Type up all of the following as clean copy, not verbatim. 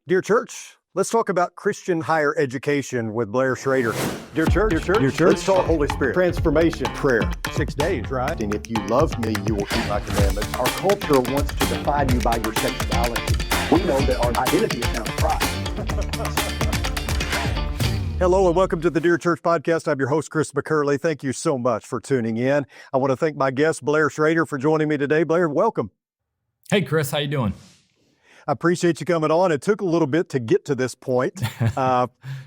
Dear church, let's talk about Christian higher education with Blair Schroeder. Dear church, let's talk Holy Spirit, transformation, prayer. 6 days, right? And if you love me, you will keep my commandments. Our culture wants to define you by your sexuality. We know that our identity is found in Christ. Hello and welcome to the Dear Church Podcast. I'm your host, Chris McCurley. Thank you so much for tuning in. I want to thank my guest, Blair Schroeder, for joining me today. Blair, welcome. Hey, Chris, how you doing? I appreciate you coming on. It took a little bit to get to this point.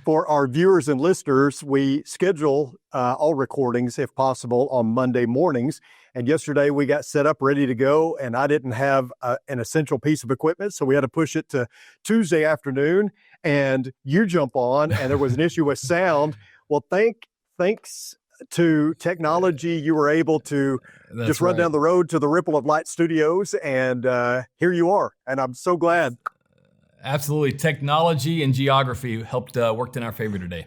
For our viewers and listeners, we schedule all recordings, if possible, on Monday mornings. And yesterday we got set up, ready to go, and I didn't have an essential piece of equipment, so we had to push it to Tuesday afternoon. And you jump on, and there was an issue with sound. Well, thanks to technology, you were able to run down the road to the Ripple of Light Studios, and here you are. And I'm so glad. Absolutely. Technology and geography worked in our favor today.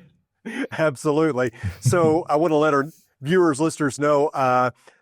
Absolutely. So I want to let our viewers, listeners know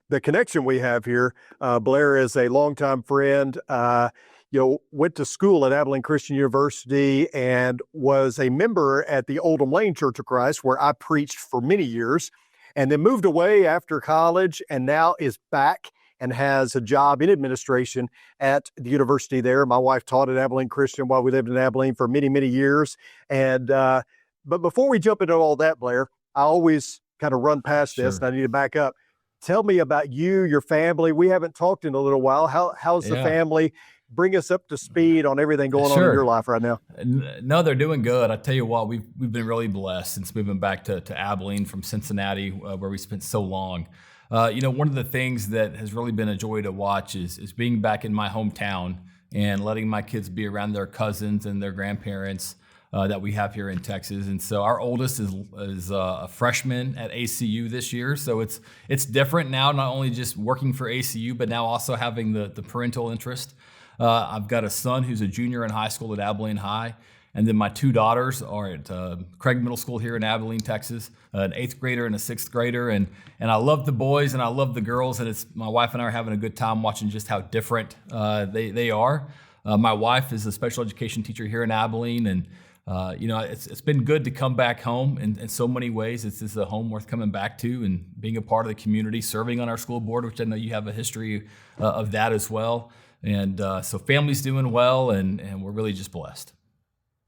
the connection we have here. Blair is a longtime friend. Went to school at Abilene Christian University and was a member at the Oldham Lane Church of Christ, where I preached for many years, and then moved away after college and now is back and has a job in administration at the university there. My wife taught at Abilene Christian while we lived in Abilene for many, many years. And but before we jump into all that, Blair, I always kind of run past this, and I need to back up. Tell me about you, your family. We haven't talked in a little while. How's the family? Bring us up to speed on everything going on in your life right now. No, they're doing good. I tell you what, we've been really blessed since moving back to Abilene from Cincinnati, where we spent so long. One of the things that has really been a joy to watch is being back in my hometown and letting my kids be around their cousins and their grandparents that we have here in Texas. And so our oldest is a freshman at ACU this year. So it's different now, not only just working for ACU, but now also having the parental interest. I've got a son who's a junior in high school at Abilene High, and then my two daughters are at Craig Middle School here in Abilene, Texas, an 8th grader and a 6th grader, and I love the boys and I love the girls, and it's my wife and I are having a good time watching just how different they are. My wife is a special education teacher here in Abilene, and it's been good to come back home in so many ways. It's just a home worth coming back to and being a part of the community, serving on our school board, which I know you have a history of that as well. And so family's doing well, and we're really just blessed.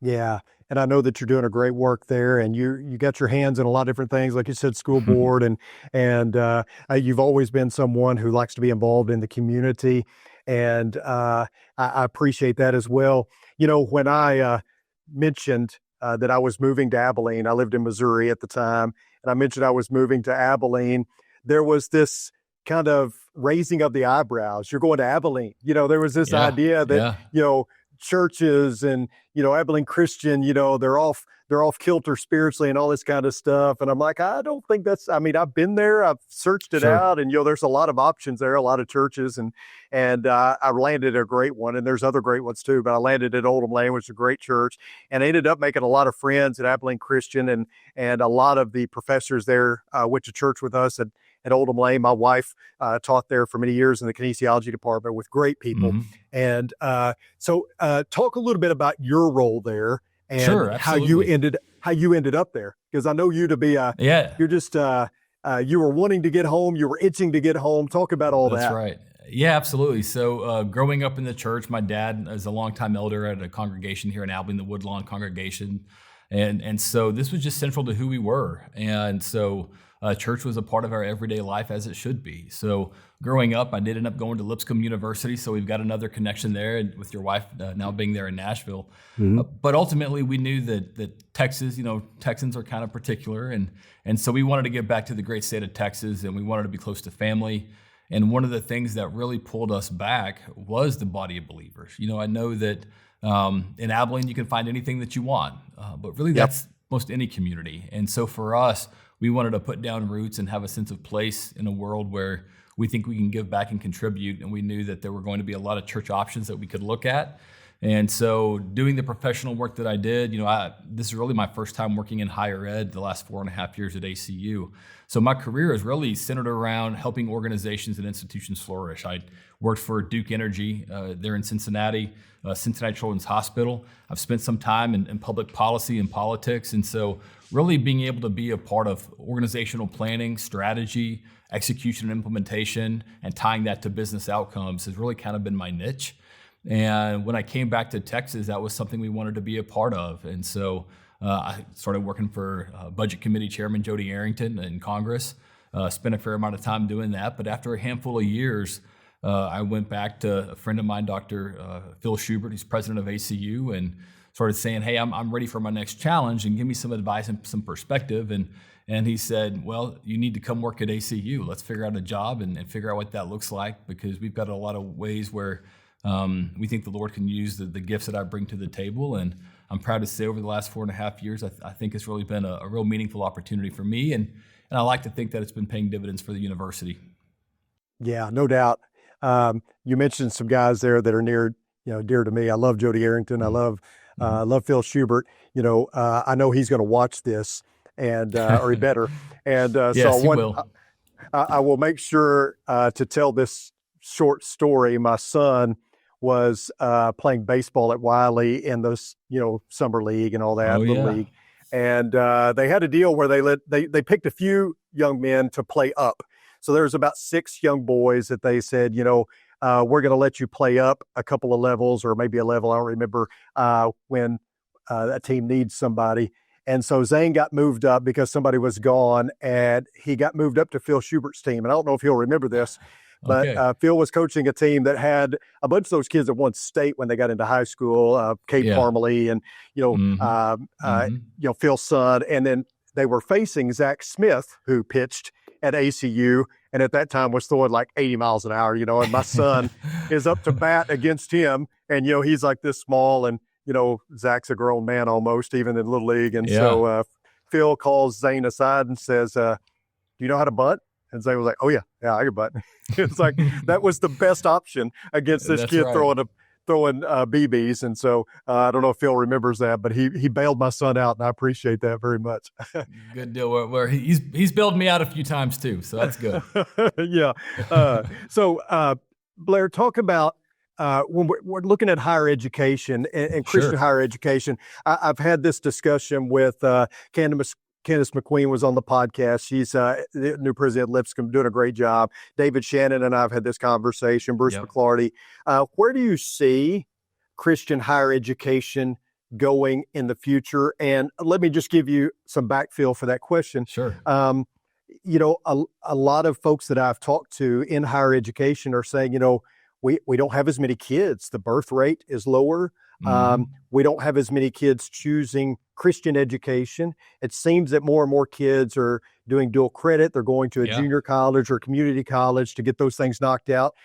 Yeah, and I know that you're doing a great work there, and you got your hands in a lot of different things, like you said, school board, and you've always been someone who likes to be involved in the community, and I appreciate that as well. You know, when I mentioned that I was moving to Abilene, I lived in Missouri at the time, and I mentioned I was moving to Abilene, there was this kind of raising of the eyebrows. You're going to Abilene. There was this idea that, churches and, Abilene Christian, they're off kilter spiritually and all this kind of stuff. And I'm like, I don't think I've been there, I've searched it out, and, there's a lot of options there, a lot of churches, and I landed at a great one, and there's other great ones too, but I landed at Oldham Lane, which is a great church, and I ended up making a lot of friends at Abilene Christian, and a lot of the professors there went to church with us at Oldham Lane. My wife taught there for many years in the kinesiology department with great people. Mm-hmm. And so talk a little bit about your role there and how you ended up there. Because I know you to be you're just you were wanting to get home, you were itching to get home. Talk about all that. That's right. Yeah, absolutely. So growing up in the church, my dad is a longtime elder at a congregation here in Abilene, the Woodlawn congregation. And so this was just central to who we were. And so church was a part of our everyday life, as it should be. So growing up, I did end up going to Lipscomb University. So we've got another connection there, and with your wife now being there in Nashville. Mm-hmm. But ultimately, we knew that Texas, Texans are kind of particular. And so we wanted to give back to the great state of Texas, and we wanted to be close to family. And one of the things that really pulled us back was the body of believers. I know that in Abilene, you can find anything that you want, but really that's most any community. And so for us, we wanted to put down roots and have a sense of place in a world where we think we can give back and contribute. And we knew that there were going to be a lot of church options that we could look at. And so doing the professional work that I did, this is really my first time working in higher ed the last 4.5 years at ACU. So my career is really centered around helping organizations and institutions flourish. I worked for Duke Energy there in Cincinnati, Cincinnati Children's Hospital. I've spent some time in public policy and politics. And so really being able to be a part of organizational planning, strategy, execution and implementation, and tying that to business outcomes has really kind of been my niche. And when I came back to Texas, that was something we wanted to be a part of. And so I started working for Budget Committee Chairman Jody Arrington in Congress, spent a fair amount of time doing that. But after a handful of years, I went back to a friend of mine, Dr. Phil Schubert, who's president of ACU, and started saying, hey, I'm ready for my next challenge and give me some advice and some perspective. And he said, well, you need to come work at ACU. Let's figure out a job and figure out what that looks like, because we've got a lot of ways where we think the Lord can use the gifts that I bring to the table. And I'm proud to say over the last 4.5 years, I think it's really been a real meaningful opportunity for me. And I like to think that it's been paying dividends for the university. Yeah, no doubt. You mentioned some guys there that are dear to me. I love Jody Arrington. I love Phil Schubert. I know he's going to watch this, and or he better. And yes, he will. I will make sure to tell this short story. My son was playing baseball at Wiley in those, summer league and all that, little league. And they had a deal where they picked a few young men to play up. So there was about 6 young boys that they said, we're going to let you play up a couple of levels or maybe a level. I don't remember when a team needs somebody. And so Zane got moved up because somebody was gone, and he got moved up to Phil Schubert's team. And I don't know if he'll remember this, but Phil was coaching a team that had a bunch of those kids that won state when they got into high school, Kate Parmalee and, Phil's son. And then they were facing Zach Smith, who pitched at ACU, and at that time was throwing like 80 miles an hour, and my son is up to bat against him. And, he's like this small, and, Zach's a grown man almost, even in Little League. And so Phil calls Zane aside and says, do you know how to bunt? And Zane was like, oh, yeah, I can bunt. It's like that was the best option against this kid throwing BBs. And so I don't know if Phil remembers that, but he bailed my son out, and I appreciate that very much. Good deal. Where he's bailed me out a few times too, so that's good. Yeah. So Blair, talk about when we're looking at higher education and Christian higher education. I've had this discussion with Candace McQueen was on the podcast. She's the new president of Lipscomb, doing a great job. David Shannon and I have had this conversation. Bruce McClarty. Where do you see Christian higher education going in the future? And let me just give you some backfill for that question. Sure. A lot of folks that I've talked to in higher education are saying, we don't have as many kids. The birth rate is lower. We don't have as many kids choosing Christian education. It seems that more and more kids are doing dual credit. They're going to a junior college or community college to get those things knocked out.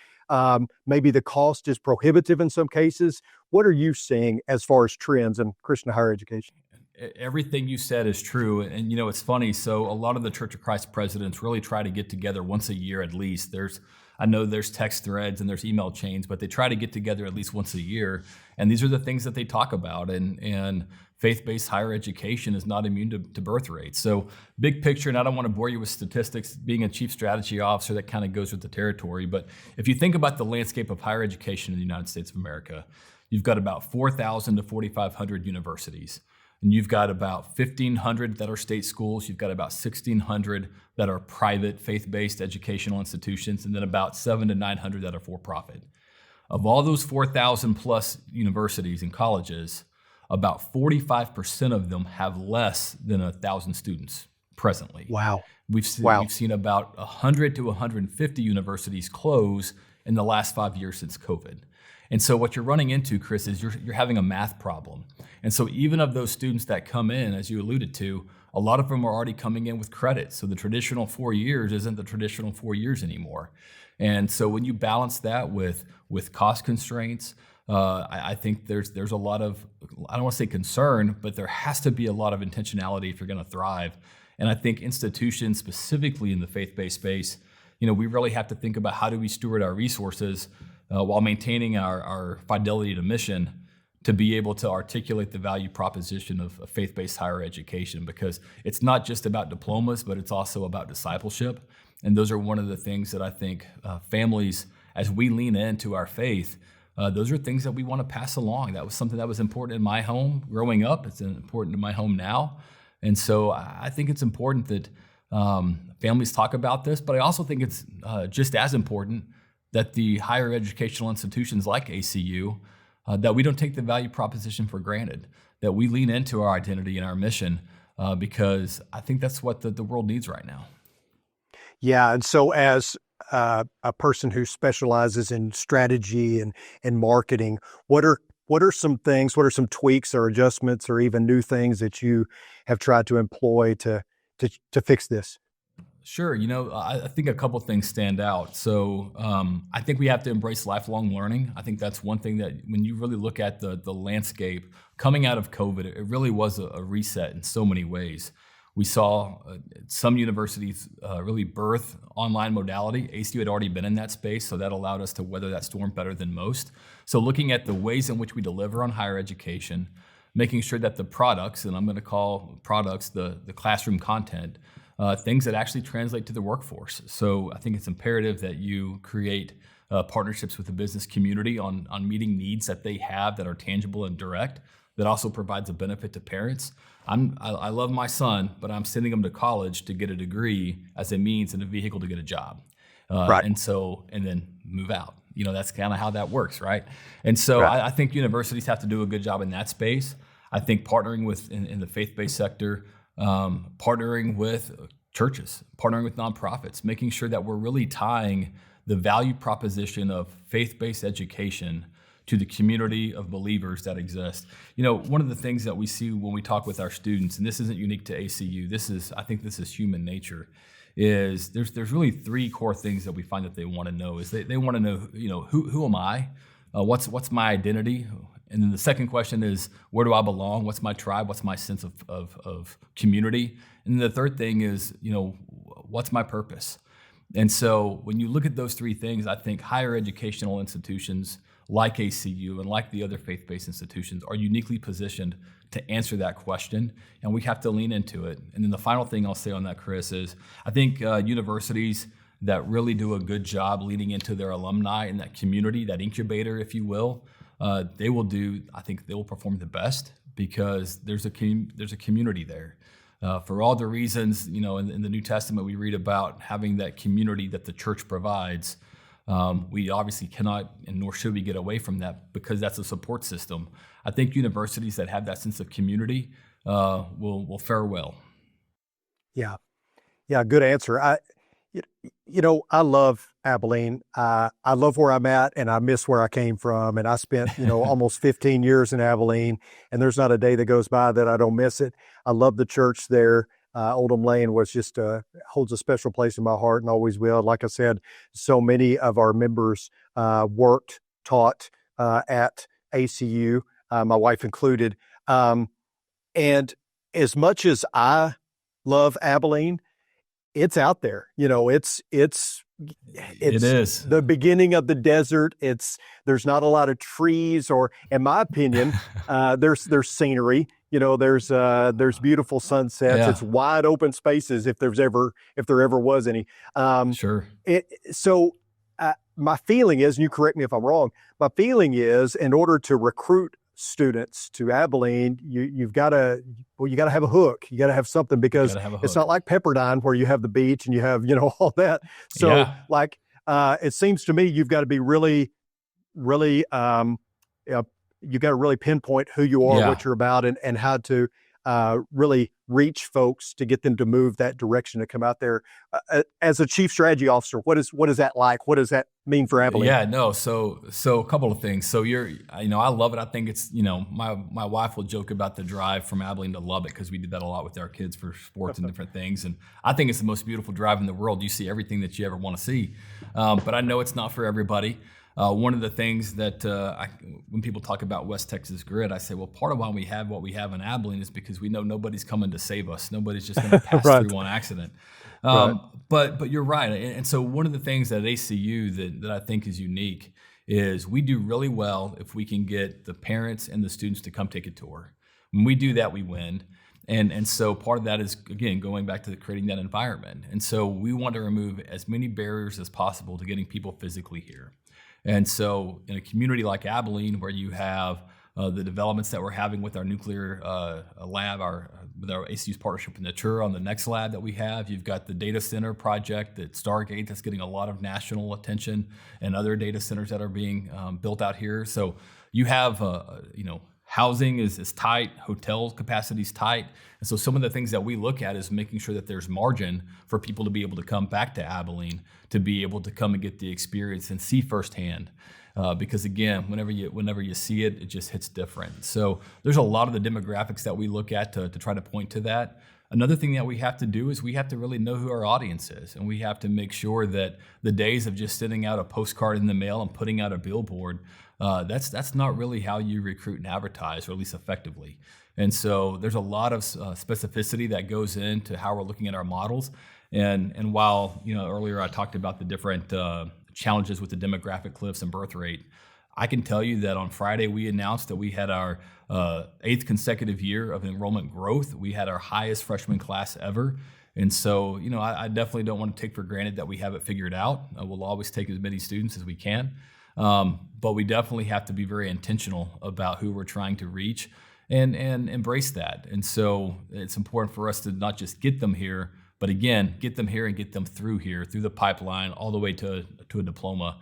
Maybe the cost is prohibitive in some cases. What are you seeing as far as trends in Christian higher education? Everything you said is true. And, it's funny. So a lot of the Church of Christ presidents really try to get together once a year at least. I know there's text threads and there's email chains, but they try to get together at least once a year. And these are the things that they talk about. And faith-based higher education is not immune to birth rates. So big picture, and I don't want to bore you with statistics, being a chief strategy officer, that kind of goes with the territory. But if you think about the landscape of higher education in the United States of America, you've got about 4,000 to 4,500 universities. And you've got about 1,500 that are state schools. You've got about 1,600 that are private faith-based educational institutions, and then about 700 to 900 that are for-profit. Of all those 4,000 plus universities and colleges, about 45% of them have less than 1,000 students presently. Wow. We've seen about 100 to 150 universities close in the last 5 years since COVID. And so what you're running into, Chris, is you're having a math problem. And so even of those students that come in, as you alluded to, a lot of them are already coming in with credit. So the traditional 4 years isn't the traditional 4 years anymore. And so when you balance that with cost constraints, I think there's a lot of, I don't want to say concern, but there has to be a lot of intentionality if you're going to thrive. And I think institutions, specifically in the faith-based space, we really have to think about how do we steward our resources while maintaining our fidelity to mission, to be able to articulate the value proposition of faith-based higher education, because it's not just about diplomas, but it's also about discipleship. And those are one of the things that I think families, as we lean into our faith, those are things that we want to pass along. That was something that was important in my home growing up. It's important in my home now. And so I think it's important that families talk about this, but I also think it's just as important that the higher educational institutions like ACU, that we don't take the value proposition for granted, that we lean into our identity and our mission, because I think that's what the world needs right now. Yeah, and so as a person who specializes in strategy and marketing, what are some things, what are some tweaks or adjustments or even new things that you have tried to employ to fix this? Sure. I think a couple things stand out. So I think we have to embrace lifelong learning. I think that's one thing that when you really look at the landscape coming out of COVID, it really was a reset in so many ways. We saw some universities really birth online modality. ACU had already been in that space, so that allowed us to weather that storm better than most. So looking at the ways in which we deliver on higher education, making sure that the products, and I'm going to call products the classroom content, things that actually translate to the workforce. So I think it's imperative that you create partnerships with the business community on meeting needs that they have that are tangible and direct, that also provides a benefit to parents. I love my son, but I'm sending him to college to get a degree as a means and a vehicle to get a job. Right. And then move out. That's kind of how that works, right? And so Right. I think universities have to do a good job in that space. I think partnering with in the faith-based sector, partnering with churches, partnering with nonprofits, making sure that we're really tying the value proposition of faith-based education to the community of believers that exist. One of the things that we see when we talk with our students, and this isn't unique to ACU, I think this is human nature, is there's really three core things that we find that they want to know. Is they want to know, who am I? What's my identity? And then the second question is, where do I belong? What's my tribe? What's my sense of community? And then the third thing is, what's my purpose? And so when you look at those three things, I think higher educational institutions like ACU and like the other faith-based institutions are uniquely positioned to answer that question, and we have to lean into it. And then the final thing I'll say on that, Chris, is I think universities that really do a good job leading into their alumni in that community, that incubator, if you will, I think they will perform the best because there's a community there. For all the reasons, in the New Testament we read about having that community that the church provides. We obviously cannot, and nor should we get away from that because that's a support system. I think universities that have that sense of community will fare well. Yeah. Yeah. Good answer. I love Abilene. I love where I'm at and I miss where I came from. And I spent, almost 15 years in Abilene, and there's not a day that goes by that I don't miss it. I love the church there. Oldham Lane was just holds a special place in my heart and always will. Like I said, so many of our members taught at ACU, my wife included. And as much as I love Abilene, it's out there. It's It is the beginning of the desert. There's not a lot of trees, or in my opinion, there's scenery. There's beautiful sunsets. Yeah. It's wide open spaces if there ever was any. Sure. My feeling is, and you correct me if I'm wrong, my feeling is in order to recruit students to Abilene, you got to have a hook. You got to have something, because it's not like Pepperdine where you have the beach and you have, all that. So it seems to me you've got to be really, really, you got to really pinpoint who you are, what you're about, and how to really reach folks to get them to move that direction, to come out there. As a chief strategy officer, what is that like? What does that mean for Abilene? Yeah, no. So a couple of things. So I love it. I think it's, my wife will joke about the drive from Abilene to Lubbock, because we did that a lot with our kids for sports and different things. And I think it's the most beautiful drive in the world. You see everything that you ever want to see. But I know it's not for everybody. One of the things that when people talk about West Texas grid, I say, well, part of why we have what we have in Abilene is because we know nobody's coming to save us. Nobody's just going to pass through on accident. But you're right. And so one of the things at ACU that I think is unique is we do really well if we can get the parents and the students to come take a tour. When we do that, we win. And so part of that is, again, going back to creating that environment. And so we want to remove as many barriers as possible to getting people physically here. And so in a community like Abilene, where you have the developments that we're having with our nuclear lab, with our ACU's partnership with Natura on the next lab that we have, you've got the data center project at Stargate that's getting a lot of national attention, and other data centers that are being built out here. So you have, housing is tight, hotel capacity is tight. And so some of the things that we look at is making sure that there's margin for people to be able to come back to Abilene, to be able to come and get the experience and see firsthand. Because again, whenever you see it, it just hits different. So there's a lot of the demographics that we look at to try to point to that. Another thing that we have to do is we have to really know who our audience is, and we have to make sure that the days of just sending out a postcard in the mail and putting out a billboard, that's not really how you recruit and advertise, or at least effectively. And so there's a lot of specificity that goes into how we're looking at our models. And while earlier I talked about the different challenges with the demographic cliffs and birth rate, I can tell you that on Friday we announced that we had our 8th consecutive year of enrollment growth. We had our highest freshman class ever. And so, I definitely don't want to take for granted that we have it figured out. We'll always take as many students as we can. But we definitely have to be very intentional about who we're trying to reach and embrace that. And so it's important for us to not just get them here, but again, get them here and get them through the pipeline, all the way to a diploma,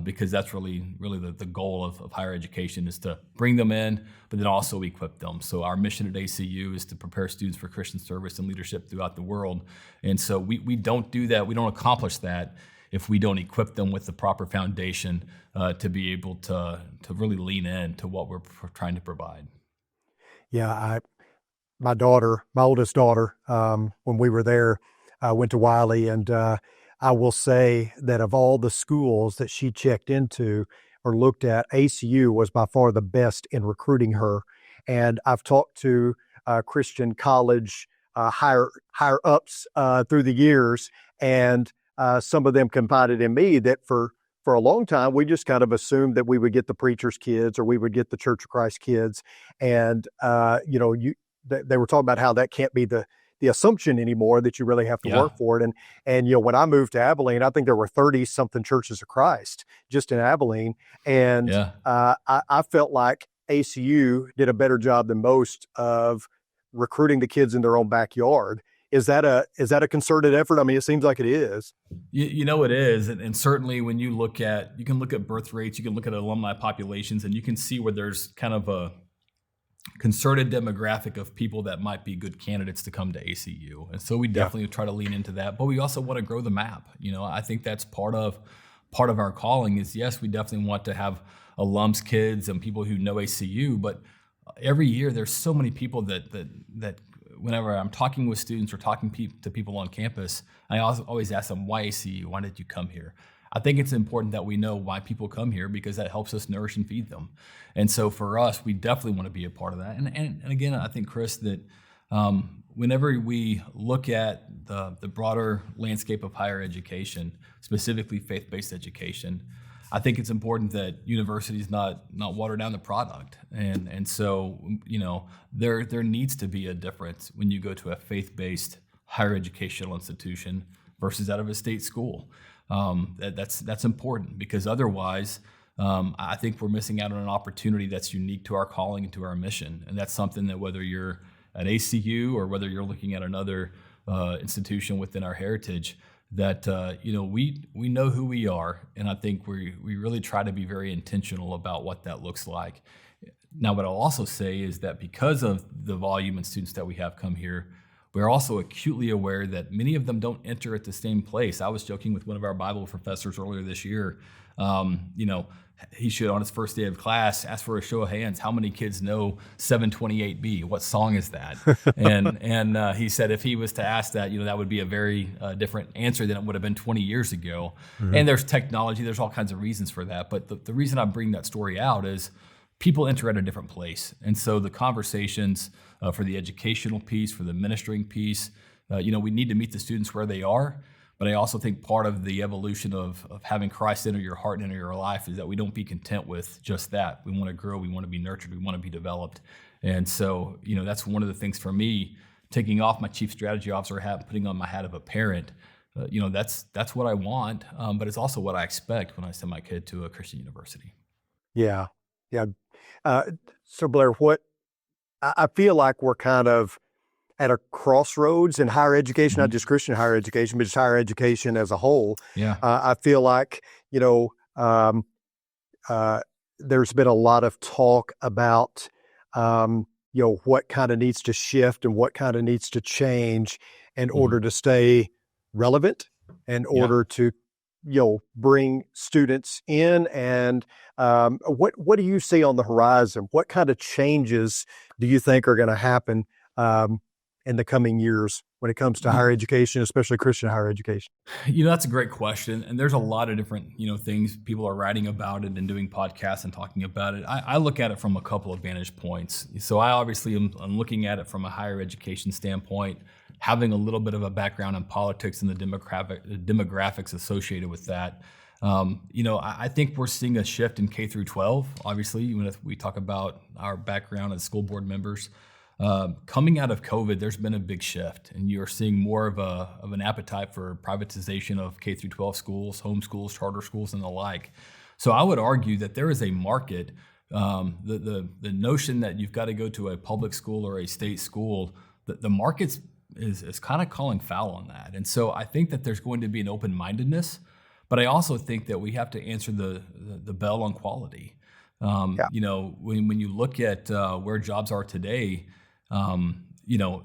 because that's really the goal of higher education, is to bring them in, but then also equip them. So our mission at ACU is to prepare students for Christian service and leadership throughout the world. And so we don't do that, we don't accomplish that if we don't equip them with the proper foundation to be able to really lean in to what we're trying to provide. Yeah, my oldest daughter, when we were there, went to Wiley, and I will say that of all the schools that she checked into or looked at, ACU was by far the best in recruiting her. And I've talked to Christian college higher ups through the years, and some of them confided in me that for a long time, we just kind of assumed that we would get the preacher's kids or we would get the Church of Christ kids. And, they were talking about how that can't be the assumption anymore, that you really have to work for it. And when I moved to Abilene, I think there were 30 something Churches of Christ just in Abilene. And I felt like ACU did a better job than most of recruiting the kids in their own backyard. Is that a concerted effort? I mean, it seems like it is. It is. And certainly when you can look at birth rates, you can look at alumni populations, and you can see where there's kind of a concerted demographic of people that might be good candidates to come to ACU. And so we definitely try to lean into that, but we also want to grow the map. I think that's part of our calling is, yes, we definitely want to have alums, kids, and people who know ACU, but every year there's so many people that whenever I'm talking with students or talking to people on campus, I always ask them, why ACU? Why did you come here? I think it's important that we know why people come here, because that helps us nourish and feed them. And so for us, we definitely want to be a part of that. And again, I think, Chris, that whenever we look at the broader landscape of higher education, specifically faith-based education, I think it's important that universities not water down the product. And so, there needs to be a difference when you go to a faith-based higher educational institution versus out of a state school. That's important, because otherwise, I think we're missing out on an opportunity that's unique to our calling and to our mission. And that's something that, whether you're at ACU or whether you're looking at another institution within our heritage, that we know who we are, and I think we really try to be very intentional about what that looks like. Now, what I'll also say is that because of the volume and students that we have come here, we're also acutely aware that many of them don't enter at the same place. I was joking with one of our Bible professors earlier this year. He should, on his first day of class, ask for a show of hands. How many kids know 728B? What song is that? and he said if he was to ask that, that would be a very different answer than it would have been 20 years ago. Mm-hmm. And there's technology, there's all kinds of reasons for that. But the reason I bring that story out is people enter at a different place. And so the conversations for the educational piece, for the ministering piece, we need to meet the students where they are. But I also think part of the evolution of having Christ enter your heart and enter your life is that we don't be content with just that. We want to grow, we want to be nurtured, we want to be developed. And so, that's one of the things for me, taking off my chief strategy officer hat, putting on my hat of a parent. That's what I want, but it's also what I expect when I send my kid to a Christian university. Yeah. Yeah. So Blair, I feel like we're kind of at a crossroads in higher education, not just Christian higher education, but just higher education as a whole. Yeah. I feel like, there's been a lot of talk about, what kind of needs to shift and what kind of needs to change in order to stay relevant, in order to, bring students in. And what do you see on the horizon? What kind of changes do you think are going to happen in the coming years when it comes to higher education, especially Christian higher education? That's a great question. And there's a lot of different, things people are writing about it and doing podcasts and talking about it. I look at it from a couple of vantage points. So I obviously am looking at it from a higher education standpoint, having a little bit of a background in politics and the demographics associated with that. I think we're seeing a shift in K through 12. Obviously, even if we talk about our background as school board members, coming out of COVID, there's been a big shift, and you're seeing more of an appetite for privatization of K through 12 schools, homeschools, charter schools, and the like. So I would argue that there is a market. The notion that you've got to go to a public school or a state school, the market is kind of calling foul on that. And so I think that there's going to be an open-mindedness, but I also think that we have to answer the bell on quality. When you look at where jobs are today,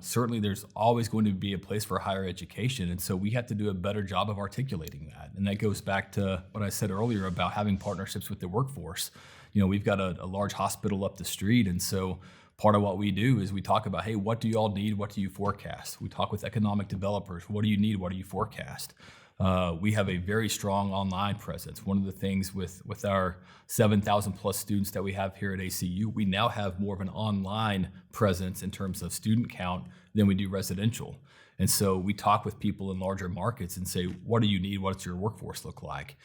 certainly there's always going to be a place for higher education. And so we have to do a better job of articulating that. And that goes back to what I said earlier about having partnerships with the workforce. We've got a large hospital up the street. And so part of what we do is we talk about, hey, what do you all need? What do you forecast? We talk with economic developers. What do you need? What do you forecast? We have a very strong online presence. One of the things with our 7,000 plus students that we have here at ACU, we now have more of an online presence in terms of student count than we do residential. And so we talk with people in larger markets and say, what do you need? What does your workforce look like?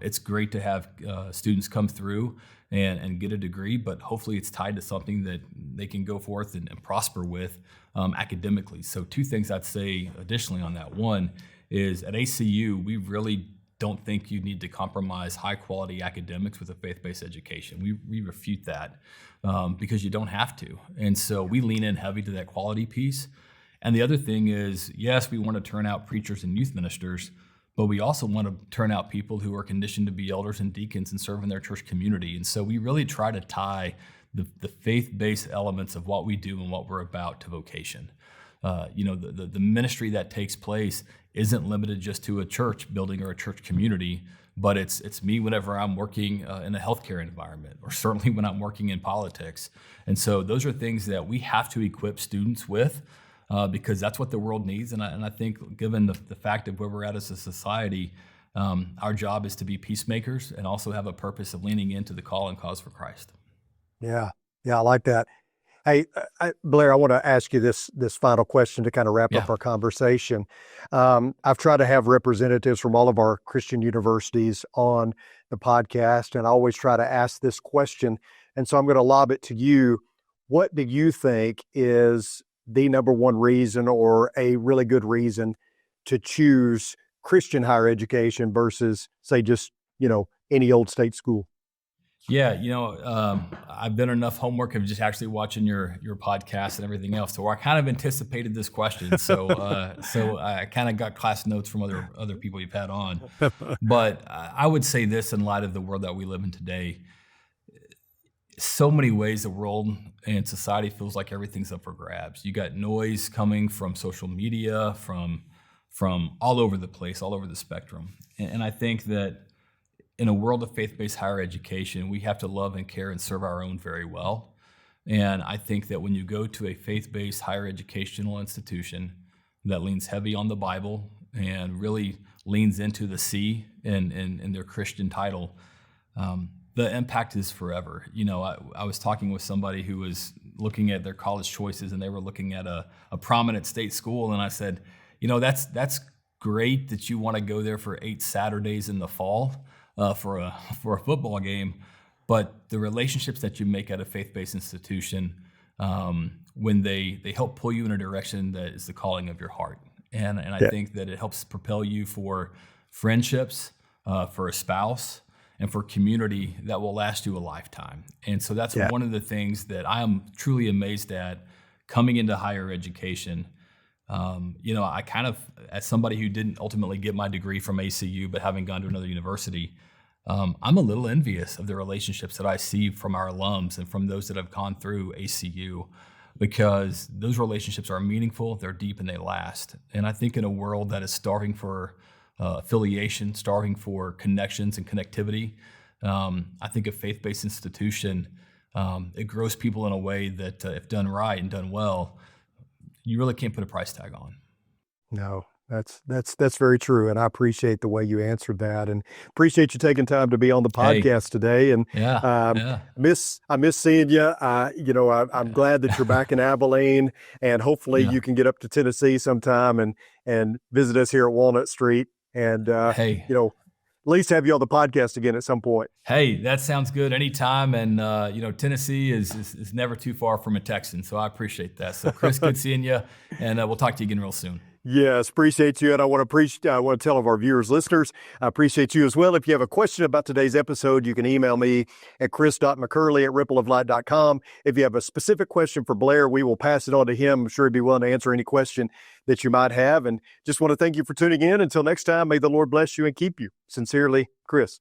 It's great to have students come through and get a degree, but hopefully it's tied to something that they can go forth and prosper with academically. So two things I'd say additionally on that. One is at ACU, we really don't think you need to compromise high quality academics with a faith-based education. We refute that because you don't have to. And so we lean in heavy to that quality piece. And the other thing is, yes, we want to turn out preachers and youth ministers, but we also want to turn out people who are conditioned to be elders and deacons and serve in their church community. And so we really try to tie the faith-based elements of what we do and what we're about to vocation. The ministry that takes place isn't limited just to a church building or a church community, but it's me whenever I'm working in a healthcare environment, or certainly when I'm working in politics. And so those are things that we have to equip students with because that's what the world needs. And I think given the fact of where we're at as a society, our job is to be peacemakers and also have a purpose of leaning into the call and cause for Christ. Yeah, I like that. Hey, Blair, I want to ask you this final question to kind of wrap up our conversation. I've tried to have representatives from all of our Christian universities on the podcast, and I always try to ask this question. And so I'm going to lob it to you. What do you think is the number one reason or a really good reason to choose Christian higher education versus, say, just, any old state school? Yeah, I've done enough homework of just actually watching your podcast and everything else. So I kind of anticipated this question. So I kind of got class notes from other people you've had on. But I would say this in light of the world that we live in today. So many ways the world and society feels like everything's up for grabs. You got noise coming from social media, from all over the place, all over the spectrum. And I think that in a world of faith-based higher education, we have to love and care and serve our own very well. And I think that when you go to a faith-based higher educational institution that leans heavy on the Bible and really leans into the C in their Christian title, the impact is forever. I was talking with somebody who was looking at their college choices, and they were looking at a prominent state school, and I said, that's great that you want to go there for 8 Saturdays in the fall for a football game, but the relationships that you make at a faith-based institution, when they help pull you in a direction that is the calling of your heart. And I think that it helps propel you for friendships, for a spouse, and for community that will last you a lifetime. And so that's one of the things that I am truly amazed at coming into higher education. I kind of, as somebody who didn't ultimately get my degree from ACU, but having gone to another university, I'm a little envious of the relationships that I see from our alums and from those that have gone through ACU, because those relationships are meaningful, they're deep, and they last. And I think in a world that is starving for affiliation, starving for connections and connectivity, I think a faith-based institution, it grows people in a way that if done right and done well, you really can't put a price tag on. No, that's very true, and I appreciate the way you answered that, and appreciate you taking time to be on the podcast today. And I miss seeing you. I'm glad that you're back in Abilene, and hopefully you can get up to Tennessee sometime and visit us here at Walnut Street, and at least have you on the podcast again at some point. Hey, that sounds good anytime. And, Tennessee is never too far from a Texan. So I appreciate that. So Chris, good seeing you. And we'll talk to you again real soon. Yes, appreciate you. And I want to tell of our viewers, listeners, I appreciate you as well. If you have a question about today's episode, you can email me at chris.mccurley@rippleoflight.com. If you have a specific question for Blair, we will pass it on to him. I'm sure he'd be willing to answer any question that you might have. And just want to thank you for tuning in. Until next time, may the Lord bless you and keep you. Sincerely, Chris.